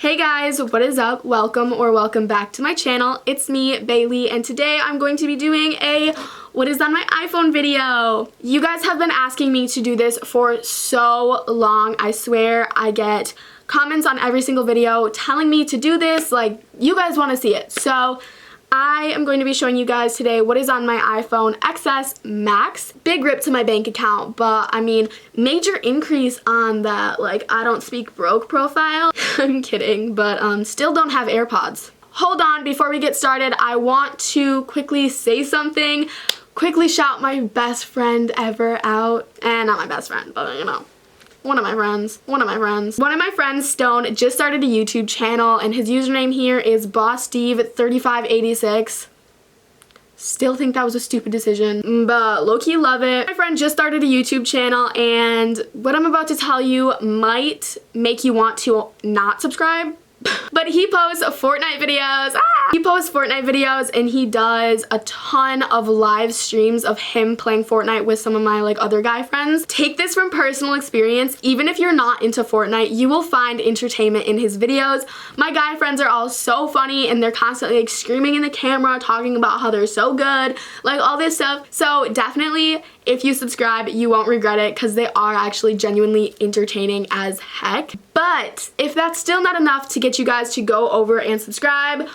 Hey guys, what is up? Welcome back to my channel. It's me, Bailey, and today I'm going to be doing a what is on my iPhone video. You guys have been asking me to do this for so long. I swear I get comments on every single video telling me to do this, like you guys want to see it. So I am going to be showing you guys today what is on my iPhone XS Max. Big rip to my bank account, but I mean, major increase on that, like, I don't speak broke profile. I'm kidding, but still don't have AirPods. Hold on, before we get started, I want to quickly say something. Quickly shout my best friend ever out. And not my best friend, but you know. One of my friends, Stone, just started a YouTube channel, and his username here is BossSteve3586. Still think that was a stupid decision, but low-key love it. My friend just started a YouTube channel, and what I'm about to tell you might make you want to not subscribe. But he posts Fortnite videos. He posts Fortnite videos, and he does a ton of live streams of him playing Fortnite with some of my other guy friends. Take this from personal experience. Even if you're not into Fortnite, you will find entertainment in his videos. My guy friends are all so funny, and they're constantly screaming in the camera, talking about how they're so good, all this stuff. So definitely, if you subscribe, you won't regret it, because they are actually genuinely entertaining as heck. But if that's still not enough to get you guys to go over and subscribe,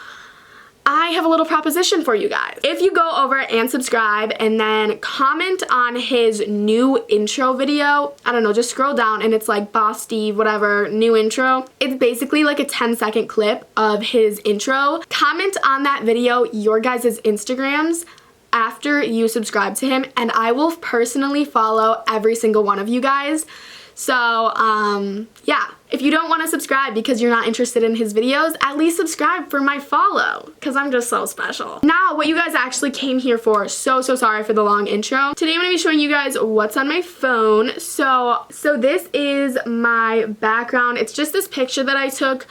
I have a little proposition for you guys. If you go over and subscribe and then comment on his new intro video, I don't know, just scroll down and it's like Boss Steve, whatever, new intro. It's basically like a 10-second clip of his intro. Comment on that video your guys' Instagrams after you subscribe to him, and I will personally follow every single one of you guys. So, yeah, if you don't want to subscribe because you're not interested in his videos, at least subscribe for my follow, because I'm just so special. Now, what you guys actually came here for, so sorry for the long intro. Today I'm going to be showing you guys what's on my phone. So this is my background. It's just this picture that I took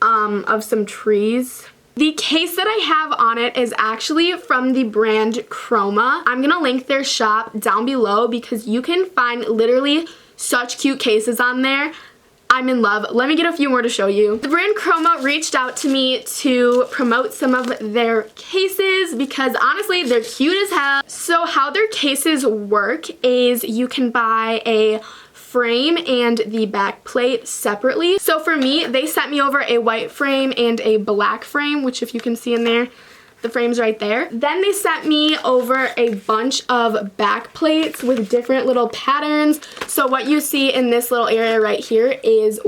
of some trees. The case that I have on it is actually from the brand Kroma. I'm going to link their shop down below because you can find literally such cute cases on there. I'm in love. Let me get a few more to show you. The brand Kroma reached out to me to promote some of their cases because honestly, they're cute as hell. So how their cases work is you can buy a frame and the back plate separately. So for me, they sent me over a white frame and a black frame, which if you can see in there, the frame's right there. Then they sent me over a bunch of back plates with different little patterns. So what you see in this little area right here is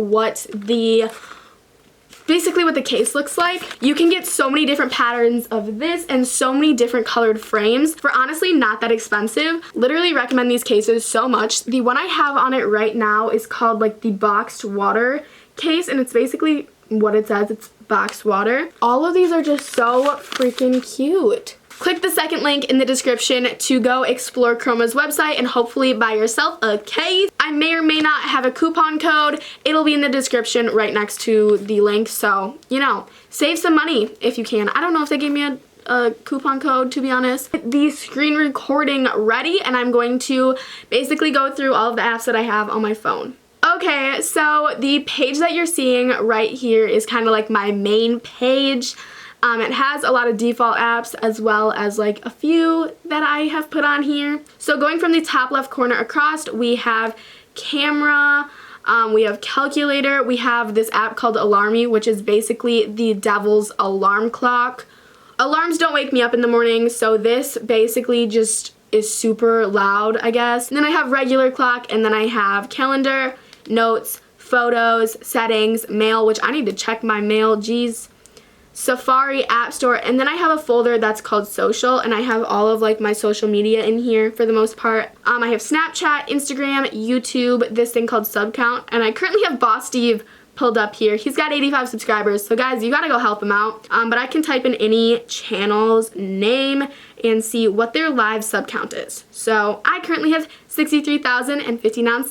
basically what the case looks like. You can get so many different patterns of this and so many different colored frames for honestly not that expensive. Literally recommend these cases so much. The one I have on it right now is called the boxed water case, and it's basically what it says. It's boxed water. All of these are just so freaking cute. Click the second link in the description to go explore Kroma's website and hopefully buy yourself a case. I may or may not have a coupon code. It'll be in the description right next to the link, so, you know, save some money if you can. I don't know if they gave me a coupon code, to be honest. The screen recording ready, and I'm going to basically go through all of the apps that I have on my phone. Okay, so the page that you're seeing right here is kind of like my main page. It has a lot of default apps as well as a few that I have put on here. So going from the top left corner across, we have camera, we have calculator, we have this app called Alarmy, which is basically the devil's alarm clock. Alarms don't wake me up in the morning, so this basically just is super loud, I guess. And then I have regular clock, and then I have calendar, notes, photos, settings, mail, which I need to check my mail, geez. Safari, App Store, and then I have a folder that's called Social, and I have all of my social media in here for the most part. I have Snapchat, Instagram, YouTube, this thing called Subcount, and I currently have Boss Steve pulled up here. He's got 85 subscribers, so guys, you gotta go help him out. But I can type in any channel's name and see what their live sub count is. So I currently have 63,059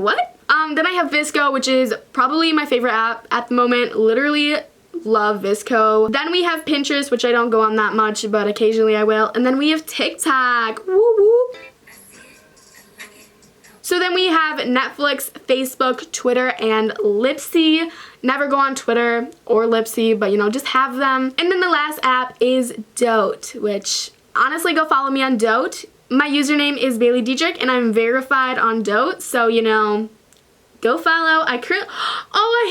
what? Then I have Visco, which is probably my favorite app at the moment. Literally love Visco. Then we have Pinterest, which I don't go on that much, but occasionally I will. And then we have TikTok. Woo woo. So then we have Netflix, Facebook, Twitter, and Lipsy. Never go on Twitter or Lipsy, but you know, just have them. And then the last app is Dote, which honestly, go follow me on Dote. My username is Bailey Dietrich and I'm verified on Dote, so you know, go follow. I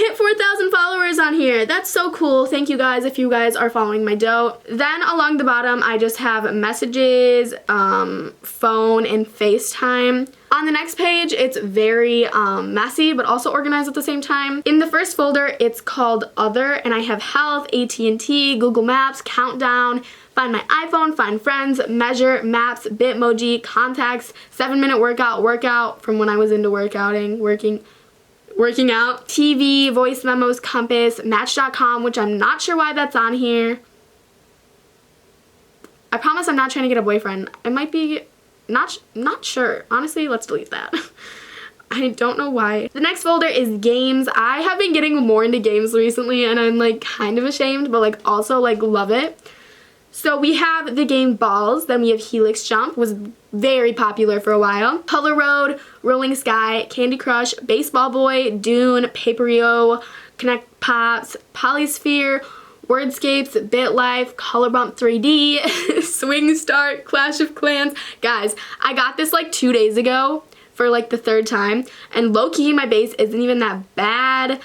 hit 4,000 followers on here. That's so cool. Thank you guys if you guys are following my Dote. Then along the bottom, I just have messages, phone, and FaceTime. On the next page, it's very messy, but also organized at the same time. In the first folder, it's called Other, and I have Health, AT&T, Google Maps, Countdown, Find My iPhone, Find Friends, Measure, Maps, Bitmoji, Contacts, 7-minute workout from when I was into working out, TV, voice memos, Compass, Match.com, which I'm not sure why that's on here. I promise I'm not trying to get a boyfriend. It might be, not sure. Honestly, let's delete that. I don't know why. The next folder is games. I have been getting more into games recently and I'm like kind of ashamed, but like also like love it. So we have the game Balls, then we have Helix Jump, was very popular for a while. Color Road, Rolling Sky, Candy Crush, Baseball Boy, Dune, Paperio, Connect Pops, Polysphere, Wordscapes, BitLife, Color Bump 3D, Swing Start, Clash of Clans. Guys, I got this like 2 days ago for like the 3rd time, and low-key my base isn't even that bad.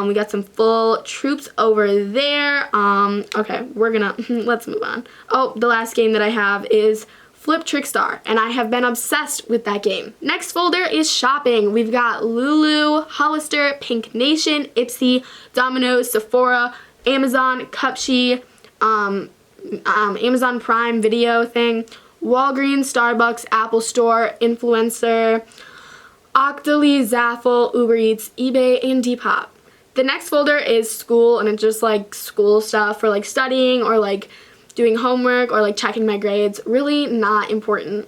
We got some full troops over there. Okay, we're gonna, let's move on. Oh, the last game that I have is Flip Trickstar, and I have been obsessed with that game. Next folder is shopping. We've got Lulu, Hollister, Pink Nation, Ipsy, Domino's, Sephora, Amazon, Cupshe, Amazon Prime Video thing, Walgreens, Starbucks, Apple Store, Influencer, Octoly, Zaffle, Uber Eats, eBay, and Depop. The next folder is school, and it's just like school stuff for like studying or like doing homework or like checking my grades. Really not important.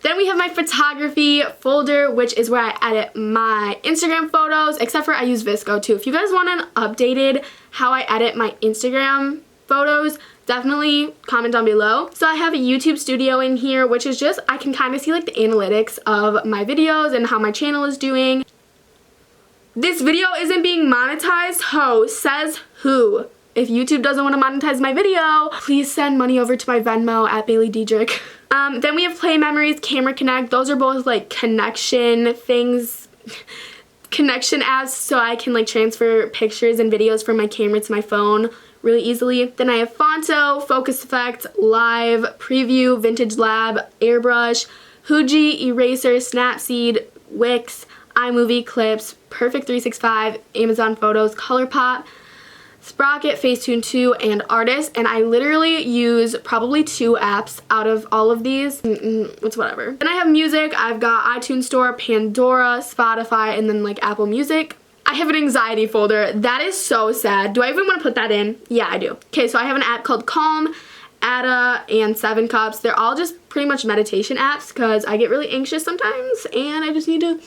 Then we have my photography folder, which is where I edit my Instagram photos, except for I use VSCO too. If you guys want an updated how I edit my Instagram photos, definitely comment down below. So I have a YouTube Studio in here, which is just, I can kind of see like the analytics of my videos and how my channel is doing. This video isn't being monetized, ho, says who? If YouTube doesn't want to monetize my video, please send money over to my Venmo at Bailey Dietrich. Then we have Play Memories, Camera Connect. Those are both like connection things, connection apps, so I can like transfer pictures and videos from my camera to my phone really easily. Then I have Fonto, Focus Effect, Live, Preview, Vintage Lab, Airbrush, Huji, Eraser, Snapseed, Wix, iMovie, Clips, Perfect 365, Amazon Photos, ColourPop, Sprocket, Facetune 2, and Artist, and I literally use probably 2 apps out of all of these. It's whatever. Then I have music. I've got iTunes Store, Pandora, Spotify, and then like Apple Music. I have an anxiety folder. That is so sad. Do I even want to put that in? Yeah, I do. Okay, so I have an app called Calm, Ada, and 7 Cups. They're all just pretty much meditation apps because I get really anxious sometimes and I just need to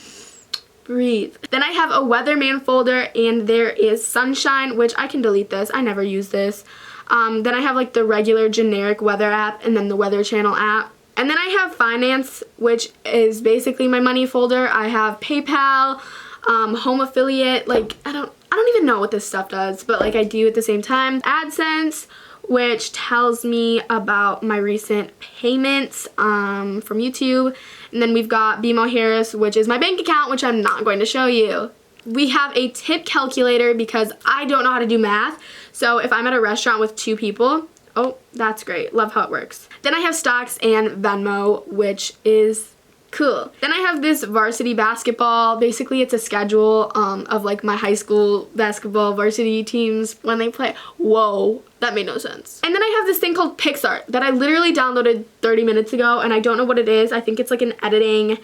breathe. Then I have a Weatherman folder, and there is Sunshine, which I can delete this. I never use this. Then I have like the regular generic weather app and then the Weather Channel app. And then I have Finance, which is basically my money folder. I have PayPal, Home Affiliate, like I don't even know what this stuff does, but like I do at the same time. AdSense, which tells me about my recent payments from YouTube. And then we've got BMO Harris, which is my bank account, which I'm not going to show you. We have a tip calculator because I don't know how to do math. So if I'm at a restaurant with 2 people, oh, that's great. Love how it works. Then I have stocks and Venmo, which is cool. Then I have this varsity basketball. Basically, it's a schedule of like my high school basketball varsity teams when they play. Whoa, that made no sense. And then I have this thing called Picsart that I literally downloaded 30 minutes ago, and I don't know what it is. I think it's like an editing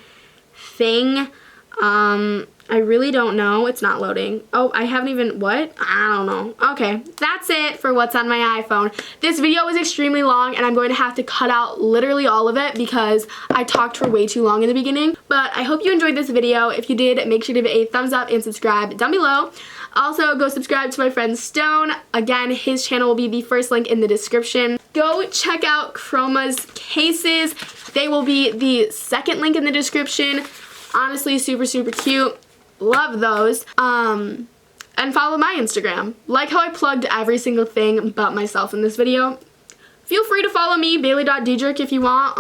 thing. I really don't know. It's not loading. Oh, I haven't even, what? I don't know. Okay, that's it for what's on my iPhone. This video was extremely long, and I'm going to have to cut out literally all of it because I talked for way too long in the beginning. But I hope you enjoyed this video. If you did, make sure to give it a thumbs up and subscribe down below. Also, go subscribe to my friend Stone. Again, his channel will be the first link in the description. Go check out Kroma's cases. They will be the second link in the description. Honestly, super, super cute. Love those. And follow my Instagram. Like how I plugged every single thing but myself in this video. Feel free to follow me, Bailey.Diedrich, if you want.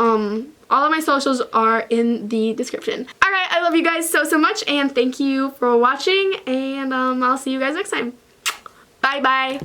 All of my socials are in the description. Alright, I love you guys so much, and thank you for watching, and I'll see you guys next time. Bye bye.